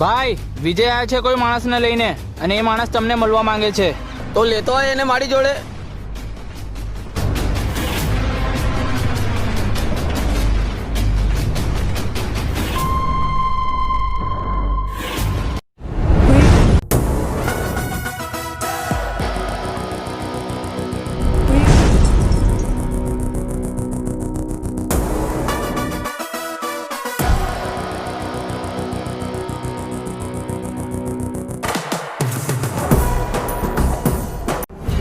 ભાઈ વિજય આવ્યા છે કોઈ માણસને લઈને, અને એ માણસ તમને મળવા માંગે છે. તો લેતો હોય એને મારી જોડે.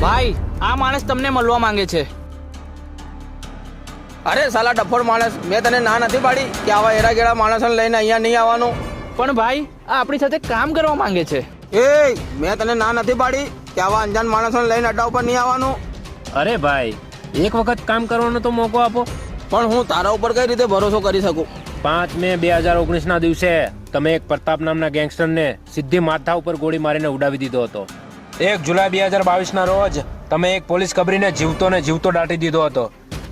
ભાઈ આ માણસ તમને મળવા માંગે છે. અરે સાલા ડફોડ માણસ, મેં તને ના નથી પાડી કે આવા એરા ગેડા માણસોને લઈને અહીંયા નહીં આવવાનું? પણ ભાઈ આ આપણી સાથે કામ કરવા માંગે છે. એ મેં તને ના નથી પાડી કે આવા અંજાન માણસોને લઈને અડ્ડા ઉપર નહીં આવવાનું? અરે ભાઈ, એક વખત કામ કરવાનો તો મોકો આપો. પણ હું તારા ઉપર કઈ રીતે ભરોસો કરી શકું? 5 મે 2019 ના દિવસે તમે એક પ્રતાપ નામના ગેંગસ્ટરને સીધી માથા ઉપર ગોળી મારીને ઉડાવી દીધો હતો. 1 જુલાઈ 2022 ના રોજ તમે એક પોલીસ કબરીને જીવતો દાટી દીધો હતો.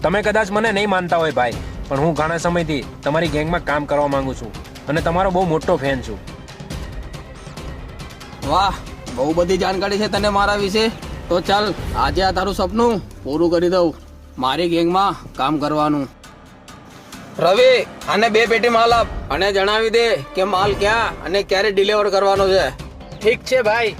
તમે કદાચ મને નહીં માનતા હોય ભાઈ, પણ હું ઘણા સમયથી તમારી ગેંગમાં કામ કરવા માંગુ છું અને તમારો બહુ મોટો ફેન છું. વાહ, બહુ બધી જાણકારી છે તને મારા વિશે. તો ચાલ આજે આ તારું સપનું પૂરું કરી દઉં, મારી ગેંગમાં કામ કરવાનું. રવિ, આને 2 પેટી માલ આપ અને જણાવી દે કે માલ ક્યાં અને ક્યારે ડિલિવર કરવાનો છે. ઠીક છે ભાઈ.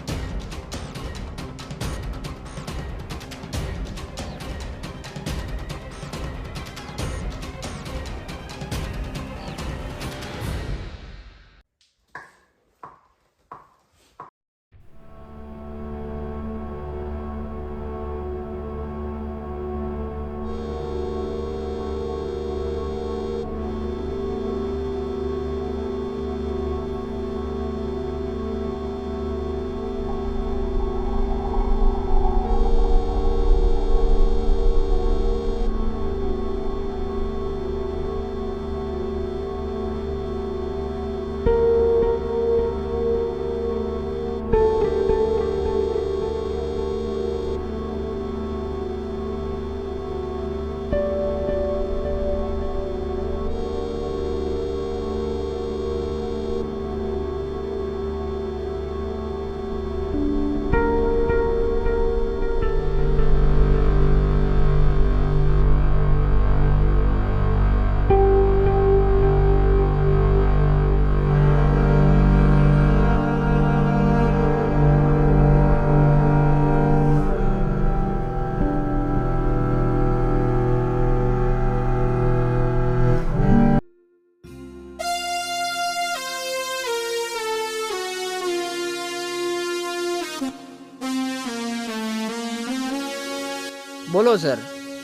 બોલો સર,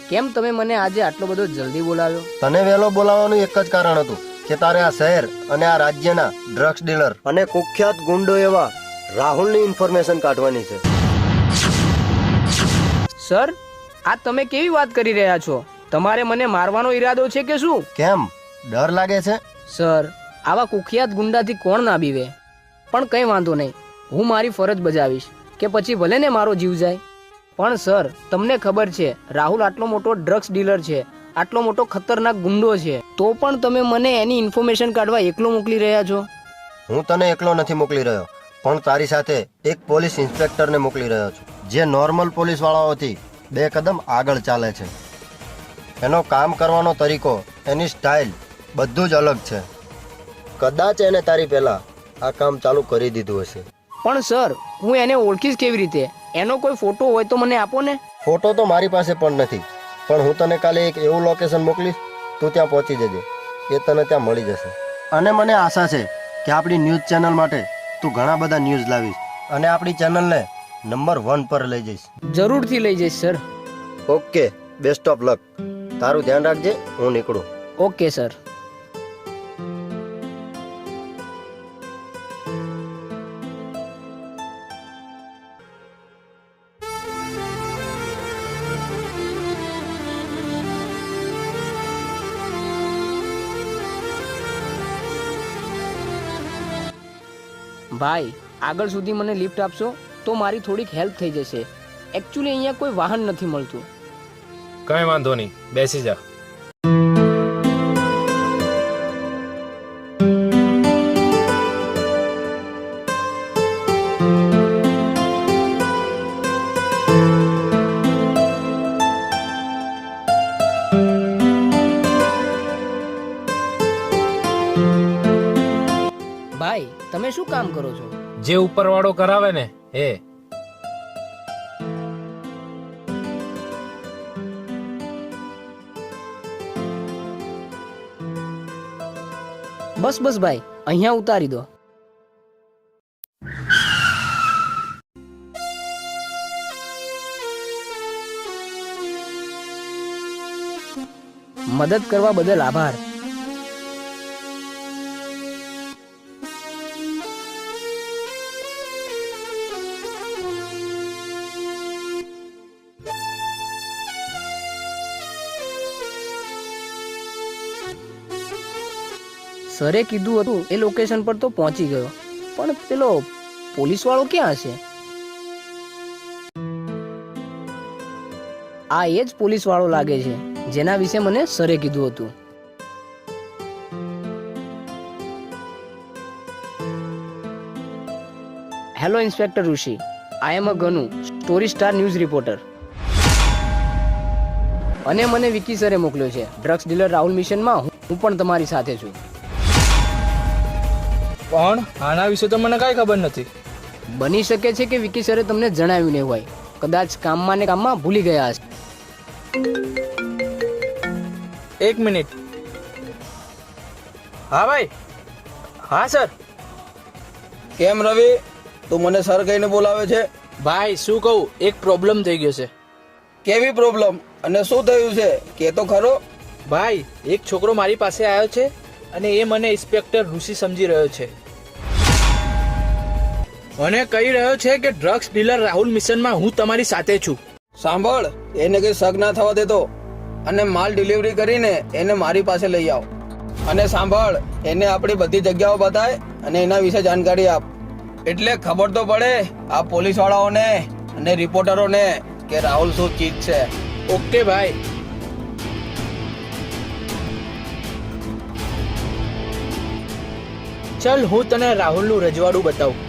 કેમ તમે મને આજે આટલો બધો જલ્દી બોલાવ્યો? તને વહેલો બોલાવવાનું એક જ કારણ હતું કે તારે આ શહેર અને આ રાજ્યના ડ્રગ્સ ડીલર અને કુખ્યાત ગુંડો એવા રાહુલની ઇન્ફોર્મેશન કાઢવાની છે. સર, આ તમે કેવી વાત કરી રહ્યા છો? તમારે મને મારવાનો ઈરાદો છે કે શું? કેમ, ડર લાગે છે? સર, આવા કુખ્યાત ગુંડાથી કોણ ના બીવે? પણ કંઈ વાંધો નહીં, હું મારી ફરજ બજાવીશ કે પછી ભલે ને મારો જીવ જાય. પણ સર, તમને ખબર છે રાહુલ આટલો મોટો ડ્રગ્સ ડીલર છે, આટલો મોટો ખતરનાક ગુંડો છે, તો પણ તમે મને એની ઇન્ફોર્મેશન કાઢવા એકલો મોકલી રહ્યા છો? હું તને એકલો નથી મોકલી રહ્યો, પણ તારી સાથે એક પોલીસ ઇન્સ્પેક્ટરને મોકલી રહ્યો છું, જે નોર્મલ પોલીસ વાળાઓથી 2 કદમ આગળ ચાલે છે. એનો કામ કરવાનો તરીકો, એની સ્ટાઇલ બધું જ અલગ છે. કદાચ એને તારી પહેલા આ કામ ચાલુ કરી દીધું હશે. પણ સર, હું એને ઓળખીશ કેવી રીતે? એનો કોઈ ફોટો હોય તો મને આપો ને. ફોટો તો મારી પાસે પણ નથી, પણ હું તને કાલે એક એવું લોકેશન મોકલીશ, તું ત્યાં પહોંચી જજે, એ તને ત્યાં મળી જશે. અને મને આશા છે કે આપણી ન્યૂઝ ચેનલ માટે તું ઘણા બધા ન્યૂઝ લાવીશ અને આપણી ચેનલને નંબર 1 પર લઈ જઈશ. જરૂરથી લઈ જઈશ sir. Okay, best of luck. તારું ધ્યાન રાખજે, હું નીકળું. Okay sir. ભાઈ, આગળ સુધી મને લિફ્ટ આપશો તો મારી થોડીક હેલ્પ થઈ જશે. એકચ્યુઅલી અહીંયા કોઈ વાહન નથી મળતું. કઈ વાંધો નહીં, બેસી જા. કામ કરો છો? જે ઉપરવાળો કરાવે ને એ. બસ બસ ભાઈ, અહીંયા ઉતારી દો. મદદ કરવા બદલ આભાર. સરે કીધું હતું એ લોકેશન પર તો પહોંચી ગયો, પણ પેલો પોલીસ વાળો ક્યાં હશે? આ એ જ પોલીસ વાળો લાગે છે જેના વિશે મને સરે કીધું હતું. હેલો ઇન્સ્પેક્ટર ઋષિ, આઈ એમ અ ગનુ, સ્ટોરી સ્ટાર ન્યૂઝ રિપોર્ટર. અને મને વિકી સરે મોકલ્યો છે ડ્રગ્સ ડીલર રાહુલ મિશનમાં. હું પણ તમારી સાથે છું. પણ આના વિશે તો મને કાંઈ ખબર નથી. બની શકે છે કે વિકી સરે તમને જણાવ્યું નહીં હોય, કદાચ કામમાં ને કામમાં ભૂલી ગયા હશે. એક મિનિટ. હા ભાઈ. હા સર. કેમ રવિ, તું મને સર કહીને બોલાવે છે? ભાઈ શું કહું, એક પ્રોબ્લેમ થઈ ગયો છે. કેવી પ્રોબ્લેમ અને શું થયું છે કે તો ખરો. ભાઈ, એક છોકરો મારી પાસે આવ્યો છે અને એ મને ઇન્સ્પેક્ટર ઋષિ સમજી રહ્યો છે અને કહી રહ્યો છે કે ડ્રગ્સ ડીલર રાહુલ મિશનમાં હું તમારી સાથે છું. સાંભળ, એને કઈ શક ના થવા દેતો અને માલ ડિલિવરી કરીને એને મારી પાસે લઈ આવ. અને સાંભળ, એને આપણી બધી જગ્યાઓ બતાય અને એના વિશે જાણકારી આપ, એટલે ખબર તો પડે આ પોલીસ વાળાઓને અને રિપોર્ટરોને કે રાહુલ શું ચીજ છે. ઓકે ભાઈ. ચલ હું તને રાહુલનું રજવાડું બતાવું.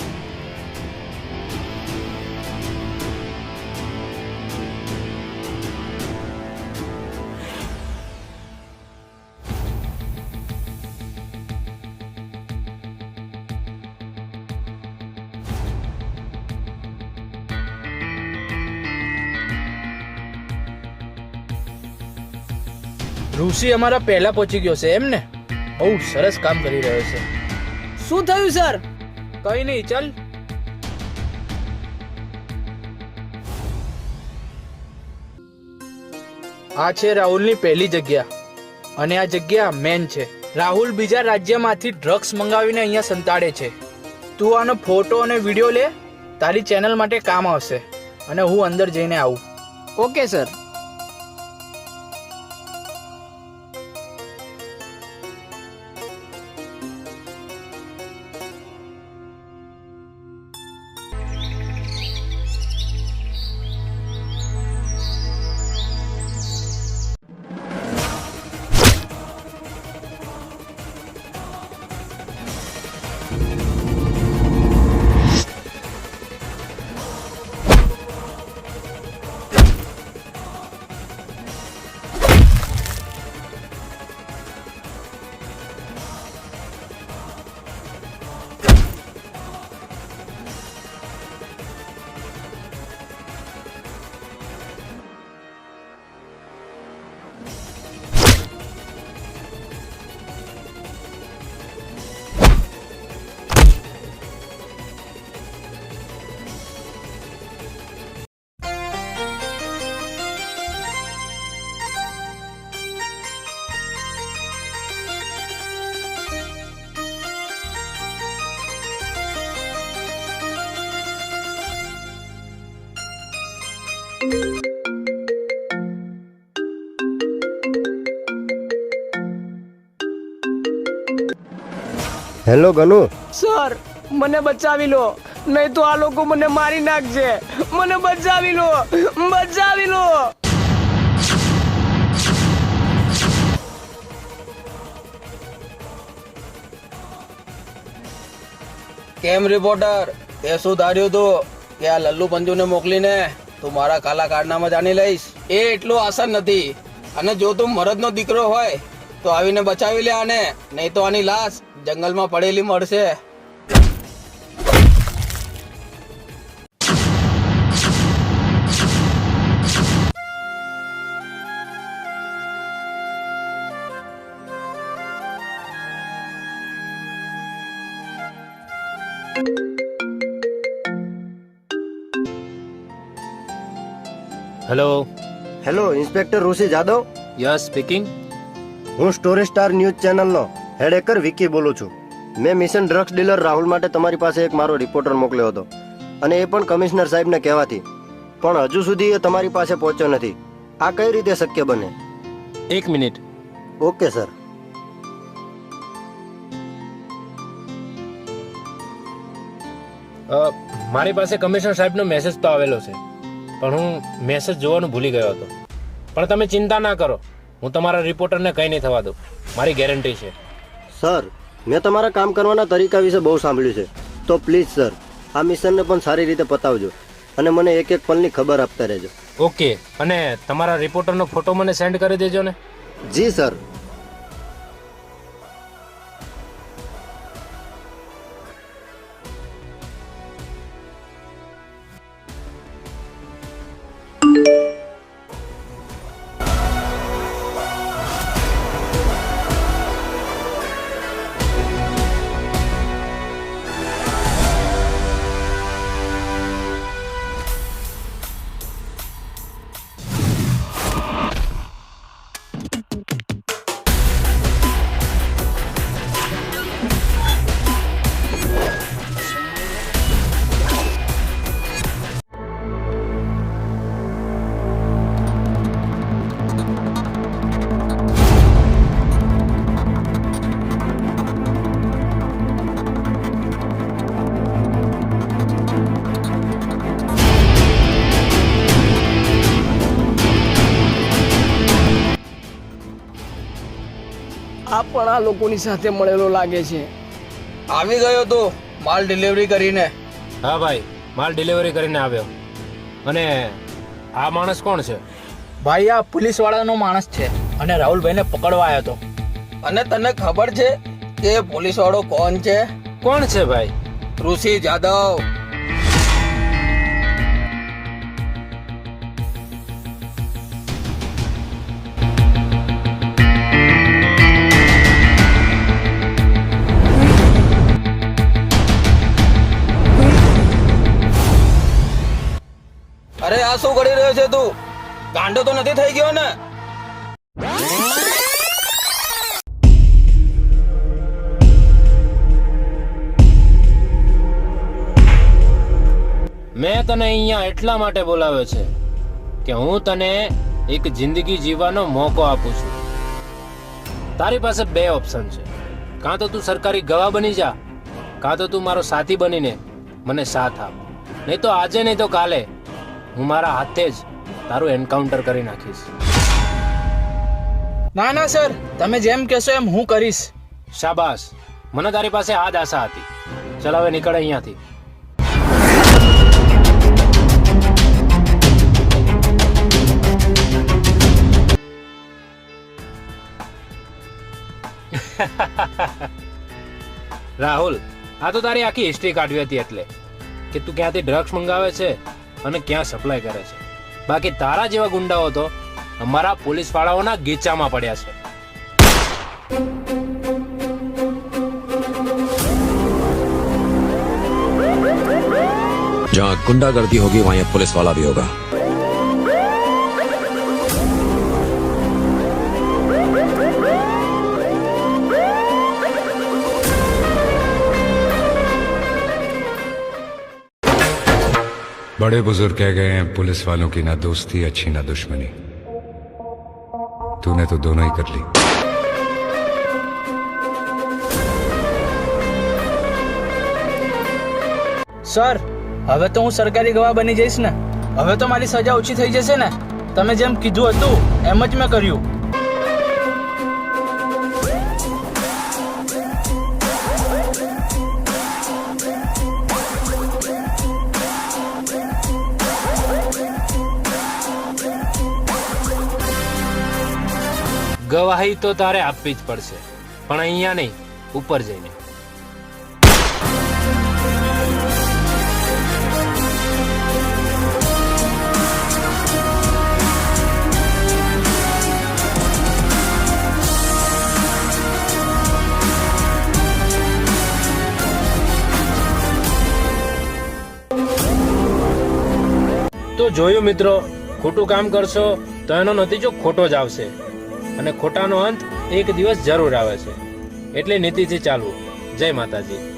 ઋષિ અમારા પહેલા પહોંચી ગયો છે એમ ને? બહુ સરસ કામ કરી રહ્યો છે. શું થયું સર? કઈ નહીં, ચલ. આ છે રાહુલની પહેલી જગ્યા અને આ જગ્યા મેન છે. રાહુલ બીજા રાજ્યમાંથી ડ્રગ્સ મંગાવીને અહીંયા સંતાડે છે. તું આનો ફોટો અને વિડીયો લે, તારી ચેનલ માટે કામ આવશે. અને હું અંદર જઈને આવું. Okay sir. હેલો ગનુ. સર, મને બચાવી લો, નહીં તો આ લોકો મને મારી નાખશે. મને બચાવી લો, બચાવી લો. કેમ રિપોર્ટર, તે શું ધાર્યું તું કે આ લલ્લુ પંજુને મોકલીને તું મારા કાલા કારનામાં જાણી લઈશ? એ એટલું આસાન નથી. અને જો તું મરદનો દીકરો હોય તો આવીને બચાવી લે આને, નહીં તો આની લાશ જંગલમાં પડેલી મળશે. Hello. Hello, inspector Rishi Jadav. Yes speaking. હું સ્ટોરી સ્ટાર ન્યૂઝ ચેનલનો હેડ હેકર વિકી બોલું છું. મેં મિશન ડ્રગ્સ ડીલર રાહુલ માટે તમારી પાસે એક મારો રિપોર્ટર મોકલ્યો હતો, અને એ પણ કમિશનર સાહેબને કહેવાથી, પણ હજુ સુધી એ તમારી પાસે પહોંચ્યો નથી. આ કઈ રીતે શક્ય બને? 1 મિનિટ. Okay sir. મારી પાસે કમિશનર સાહેબનો મેસેજ તો આવેલો છે, પણ હું મેસેજ જોવાનું ભૂલી ગયો હતો. પણ તમે ચિંતા ના કરો, હું તમારા રિપોર્ટરને કંઈ નહીં થવા દઉં, મારી ગેરંટી છે. સર, મેં તમારા કામ કરવાના તરીકા વિશે બહુ સાંભળ્યું છે, તો પ્લીઝ સર, આ મિશનને પણ સારી રીતે પતાવજો અને મને એક એક પલની ખબર આપતા રહેજો. ઓકે, અને તમારા રિપોર્ટરનો ફોટો મને સેન્ડ કરી દેજો ને. જી સર. આ પણ આ લોકોની સાથે મળેલો લાગે છે. આવી ગયો તું માલ ડિલિવરી કરીને. હા ભાઈ, માલ ડિલિવરી કરીને આવ્યો. અને આ માણસ કોણ છે? ભાઈ, આ પોલીસ વાળાનો માણસ છે અને રાહુલભાઈને પકડવા આવ્યો હતો. અને તને ખબર છે કે પોલીસ વાળો કોણ છે? કોણ છે ભાઈ? ઋષિ જાદવ. અરે આ શું કરી રહ્યો છે તું? ગાંડો તો નથી થઈ ગયો ને? મેં તને અહીંયા એટલા માટે બોલાવ્યો છે કે હું તને એક જિંદગી જીવવાનો મોકો આપું છું. તારી પાસે 2 ઓપ્શન છે. કાં તો તું સરકારી ગવાહ બની જા, કાં તો તું મારો સાથી બનીને મને સાથ આપ. નહીં તો આજે નહીં તો કાલે હું મારા હાથે જ તારું એન્કાઉન્ટર કરી નાખીશ. ના ના સર, તમે જેમ કહેશો એમ હું કરીશ. શાબાશ, મને તારી પાસે આ જ આશા હતી. ચાલ હવે નીકળ અહીંયાથી. રાહુલ, આ તો તારી આખી હિસ્ટ્રી કાઢવી હતી, એટલે કે તું ક્યાંથી ડ્રગ્સ મંગાવે છે અને ક્યાં સપ્લાય કરે છે. બાકી તારા જેવા ગુંડાઓ તો અમારા પોલીસ વાળાઓના ગીચામાં પડ્યા છે. जहाँ गुंडागर्दी होगी वहाँ ये पुलिस वाला भी होगा. बड़े बुजुर्ग कह गए हैं पुलिस वालों की ना दोस्ती अच्छी ना दुश्मनी. तूने तो दोनों ही कर ली. સર, હવે તો હું સરકારી ગવાહ બની જઈશ ને. હવે તો મારી સજા ઓછી થઈ જશે ને. તમે જેમ કીધું હતું એમ જ મેં કર્યું. ગવાહી તો તારે આપવી જ પડશે, પણ અહીંયા નહીં, ઉપર જઈને. તો જોયું મિત્રો, ખોટું કામ કરશો તો એનો નતીજો ખોટો જ આવશે અને ખોટાનો અંત એક દિવસ જરૂર આવે છે. એટલે નીતિથી ચાલવું. જય માતાજી.